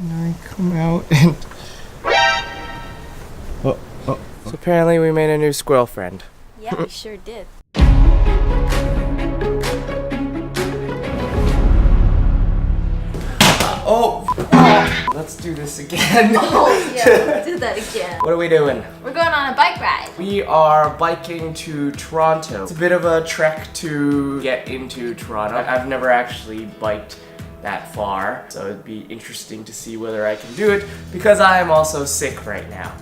And I come out and... So apparently we made a new squirrel friend. Yeah, we sure did. Let's do this again. Oh yeah, let's do that again. What are we doing? We're going on a bike ride. We are biking to Toronto. It's a bit of a trek to get into Toronto. I've never actually biked that far, so it'd be interesting to see whether I can do it because I am also sick right now.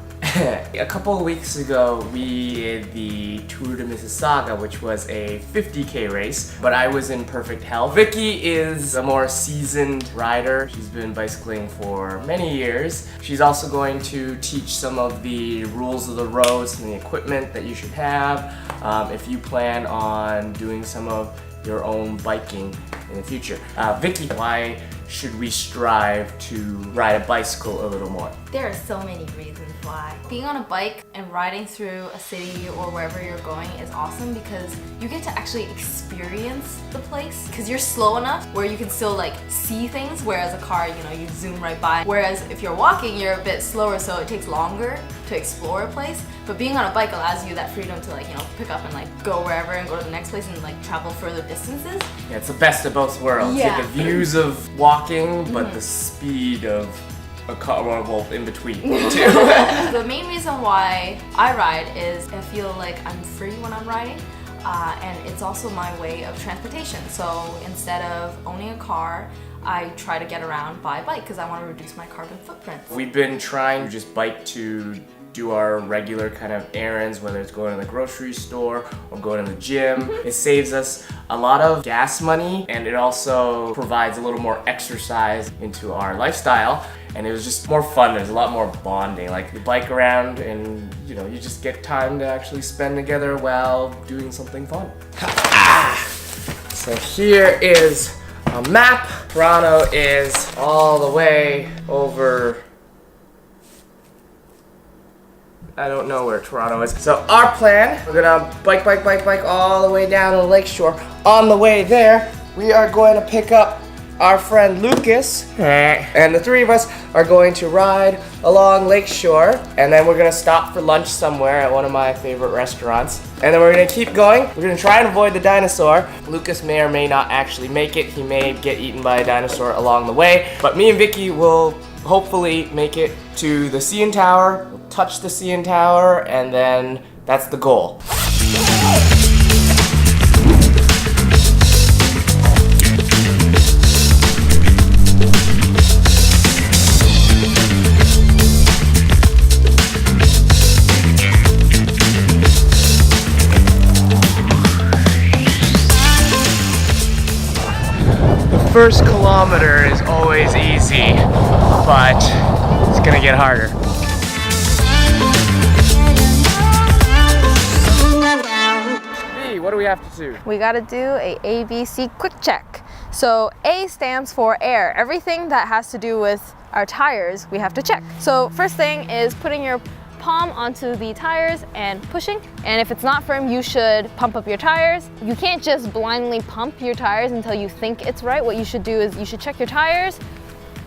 A couple of weeks ago, we did the Tour de Mississauga, which was a 50K race, but I was in perfect health. Vicki is a more seasoned rider. She's been bicycling for many years. She's also going to teach some of the rules of the roads and the equipment that you should have if you plan on doing some of your own biking in the future. Vicki, why should we strive to ride a bicycle a little more? There are so many reasons why. Being on a bike and riding through a city or wherever you're going is awesome because you get to actually experience the place because you're slow enough where you can still like see things, whereas a car, you know, you zoom right by. Whereas if you're walking, you're a bit slower, so it takes longer to explore a place. But being on a bike allows you that freedom to like, you know, pick up and like go wherever and go to the next place and like travel further distances. Yeah, it's the best of both worlds. Yeah. You get the views of walking, but the speed of a car, well, in between too. The main reason why I ride is I feel like I'm free when I'm riding. And it's also my way of transportation. So instead of owning a car, I try to get around by bike because I want to reduce my carbon footprint. We've been trying to just bike to do our regular kind of errands, whether it's going to the grocery store or going to the gym. It saves us a lot of gas money and it also provides a little more exercise into our lifestyle. And it was just more fun. There's a lot more bonding. Like you bike around and you know, you just get time to actually spend together while doing something fun. So here is a map. Toronto is all the way over. I don't know where Toronto is. So our plan, we're gonna bike all the way down to the lakeshore. On the way there, we are going to pick up our friend Lucas, and the three of us are going to ride along lakeshore, and then we're gonna stop for lunch somewhere at one of my favorite restaurants, and then we're gonna keep going. We're gonna try and avoid the dinosaur. Lucas may or may not actually make it. He may get eaten by a dinosaur along the way, but me and Vicki will hopefully make it to the CN Tower, we'll touch the CN Tower, and then that's the goal. The first kilometer is always easy, but it's gonna get harder. Hey, what do we have to do? We gotta do a ABC quick check. So A stands for air. Everything that has to do with our tires, we have to check. So first thing is putting your palm onto the tires and pushing. And if it's not firm, you should pump up your tires. You can't just blindly pump your tires until you think it's right. What you should do is you should check your tires.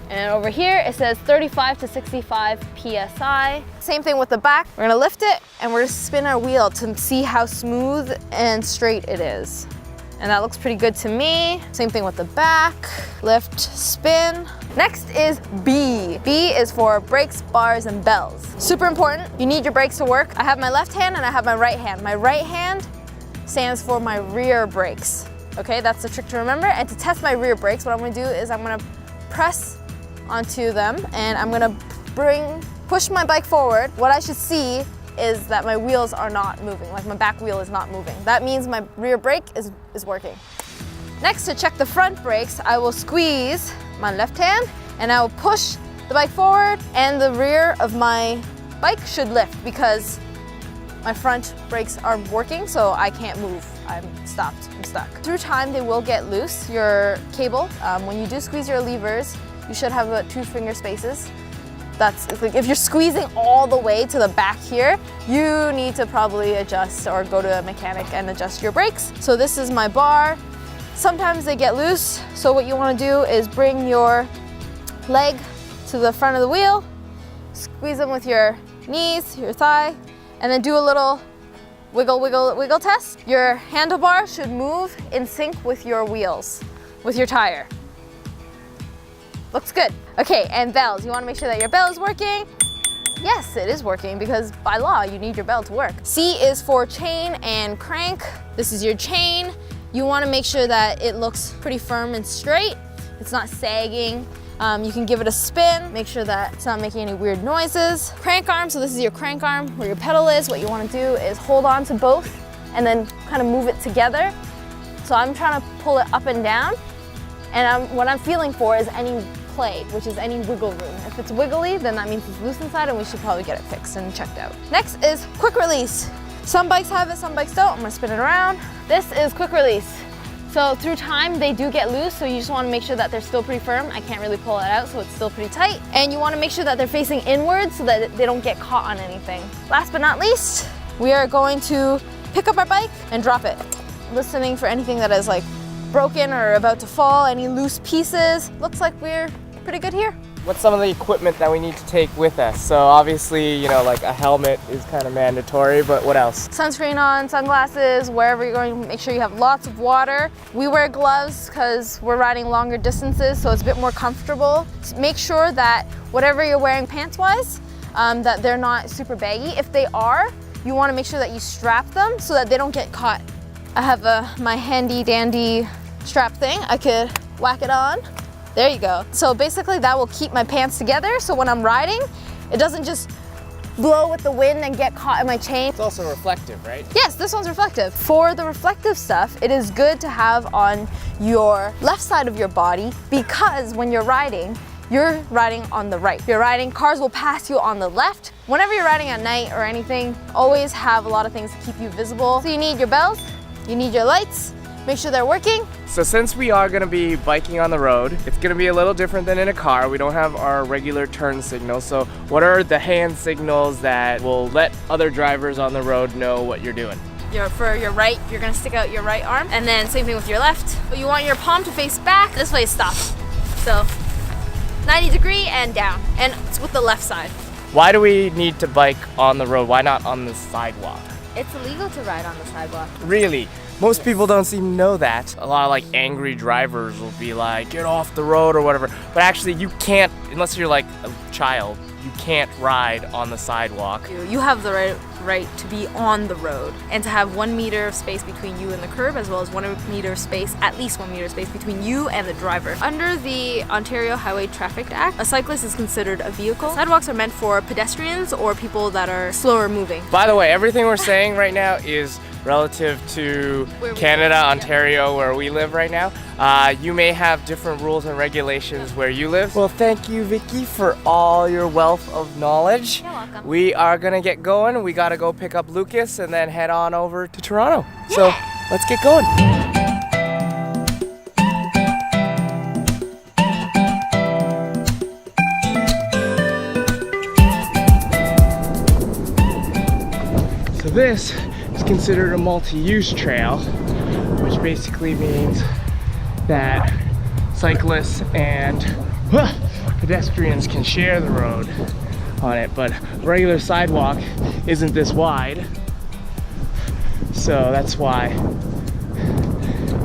And over here, it says 35 to 65 PSI. Same thing with the back. We're gonna lift it and we're gonna spin our wheel to see how smooth and straight it is. And that looks pretty good to me. Same thing with the back. Lift, spin. Next is B. B is for brakes, bars, and bells. Super important. You need your brakes to work. I have my left hand and I have my right hand. My right hand stands for my rear brakes. Okay, that's the trick to remember. And to test my rear brakes, what I'm gonna do is I'm gonna press onto them and I'm gonna push my bike forward. What I should see is that my wheels are not moving, like my back wheel is not moving. That means my rear brake is working. Next, to check the front brakes, I will squeeze my left hand and I will push the bike forward and the rear of my bike should lift because my front brakes are working, so I can't move. I'm stopped, I'm stuck. Through time, they will get loose, your cable. When you do squeeze your levers, you should have about 2 finger spaces. That's like if you're squeezing all the way to the back here, you need to probably adjust or go to a mechanic and adjust your brakes. So this is my bar. Sometimes they get loose, so what you want to do is bring your leg to the front of the wheel, squeeze them with your knees, your thigh, and then do a little wiggle, wiggle, wiggle test. Your handlebar should move in sync with your wheels, with your tire. Looks good. Okay, and bells. You want to make sure that your bell is working. Yes, it is working because by law, you need your bell to work. C is for chain and crank. This is your chain. You want to make sure that it looks pretty firm and straight. It's not sagging. You can give it a spin. Make sure that it's not making any weird noises. Crank arm, so this is your crank arm where your pedal is. What you want to do is hold on to both and then kind of move it together. So I'm trying to pull it up and down. And what I'm feeling for is any play, which is any wiggle room. If it's wiggly, then that means it's loose inside and we should probably get it fixed and checked out. Next is quick release. Some bikes have it, some bikes don't. I'm gonna spin it around. This is quick release. So through time, they do get loose, so you just wanna make sure that they're still pretty firm. I can't really pull it out, so it's still pretty tight. And you wanna make sure that they're facing inward so that they don't get caught on anything. Last but not least, we are going to pick up our bike and drop it. Listening for anything that is like broken or about to fall, any loose pieces. Looks like we're pretty good here. What's some of the equipment that we need to take with us? So obviously, you know, like a helmet is kind of mandatory, but what else? Sunscreen on, sunglasses, wherever you're going, make sure you have lots of water. We wear gloves because we're riding longer distances, so it's a bit more comfortable. Make sure that whatever you're wearing pants-wise, that they're not super baggy. If they are, you want to make sure that you strap them so that they don't get caught. I have my handy dandy strap thing. I could whack it on. There you go. So basically that will keep my pants together, so when I'm riding, it doesn't just blow with the wind and get caught in my chain. It's also reflective, right? Yes, this one's reflective. For the reflective stuff, it is good to have on your left side of your body because when you're riding on the right. If you're riding, cars will pass you on the left. Whenever you're riding at night or anything, always have a lot of things to keep you visible. So you need your bells, you need your lights, make sure they're working. So since we are gonna be biking on the road, it's gonna be a little different than in a car. We don't have our regular turn signals. So what are the hand signals that will let other drivers on the road know what you're doing? For your right, you're gonna stick out your right arm, and then same thing with your left. But you want your palm to face back. This way is stop. So 90-degree and down, and it's with the left side. Why do we need to bike on the road? Why not on the sidewalk? It's illegal to ride on the sidewalk. Really? Most people don't seem to know that. A lot of like angry drivers will be like, get off the road or whatever. But actually you can't, unless you're like a child, you can't ride on the sidewalk. You have the right to be on the road and to have 1 meter of space between you and the curb, as well as 1 meter of space, at least 1 meter of space between you and the driver. Under the Ontario Highway Traffic Act, a cyclist is considered a vehicle. Sidewalks are meant for pedestrians or people that are slower moving. By the way, everything we're saying right now is relative to Canada, Ontario, where we live right now. You may have different rules and regulations where you live. Well, thank you, Vicki, for all your wealth of knowledge. You're welcome. We are gonna get going. We gotta go pick up Lucas and then head on over to Toronto. Yeah. So let's get going. So this is considered a multi-use trail, which basically means that cyclists and pedestrians can share the road on it, but a regular sidewalk isn't this wide, so that's why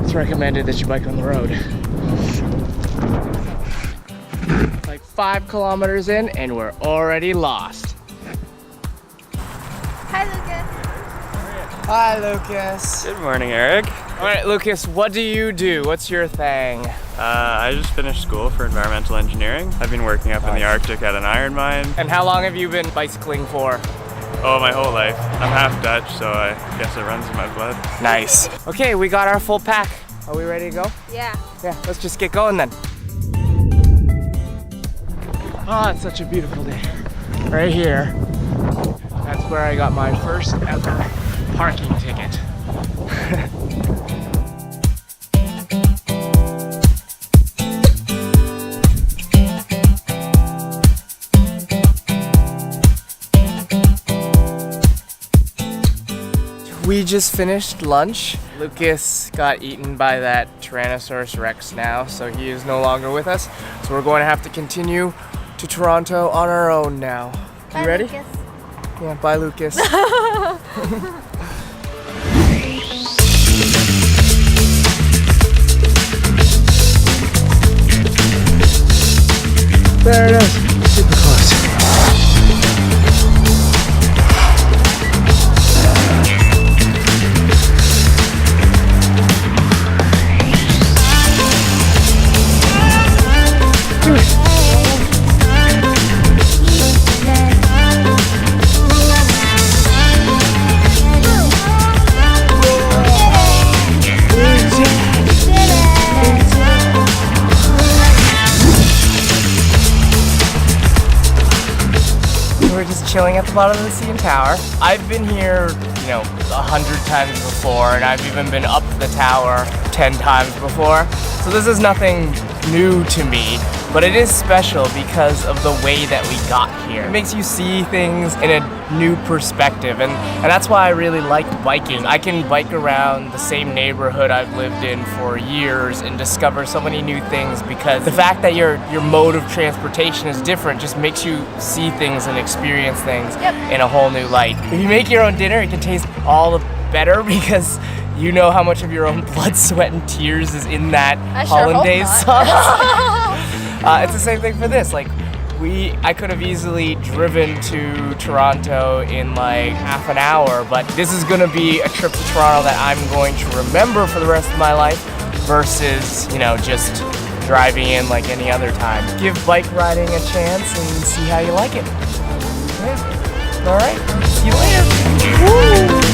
it's recommended that you bike on the road. Like 5 kilometers in and we're already lost. Hi, Lucas. Hi, Lucas. Good morning, Eric. All right, Lucas, what do you do? What's your thing? I just finished school for environmental engineering. I've been working up in the Arctic at an iron mine. And how long have you been bicycling for? Oh, my whole life. I'm half Dutch, so I guess it runs in my blood. Nice. Okay, we got our full pack. Are we ready to go? Yeah. Yeah, let's just get going then. Oh, it's such a beautiful day. Right here. That's where I got my first ever parking ticket. We just finished lunch. Lucas got eaten by that Tyrannosaurus Rex now, so he is no longer with us. So we're going to have to continue to Toronto on our own now. Bye, You ready? Lucas. Yeah, bye, Lucas. There it is. Super close. We're just chilling at the bottom of the CN Tower. I've been here, 100 times before, and I've even been up the tower 10 times before. So this is nothing new to me, but it is special because of the way that we got here. It makes you see things in a new perspective, and that's why I really like biking. I can bike around the same neighborhood I've lived in for years and discover so many new things, because the fact that your mode of transportation is different just makes you see things and experience things in a whole new light. If you make your own dinner, it can taste all the better because you know how much of your own blood, sweat, and tears is in that hollandaise sauce. It's the same thing for this. I could have easily driven to Toronto in like half an hour, but this is gonna be a trip to Toronto that I'm going to remember for the rest of my life versus, just driving in like any other time. Give bike riding a chance and see how you like it. Yeah. All right. See you later. Woo!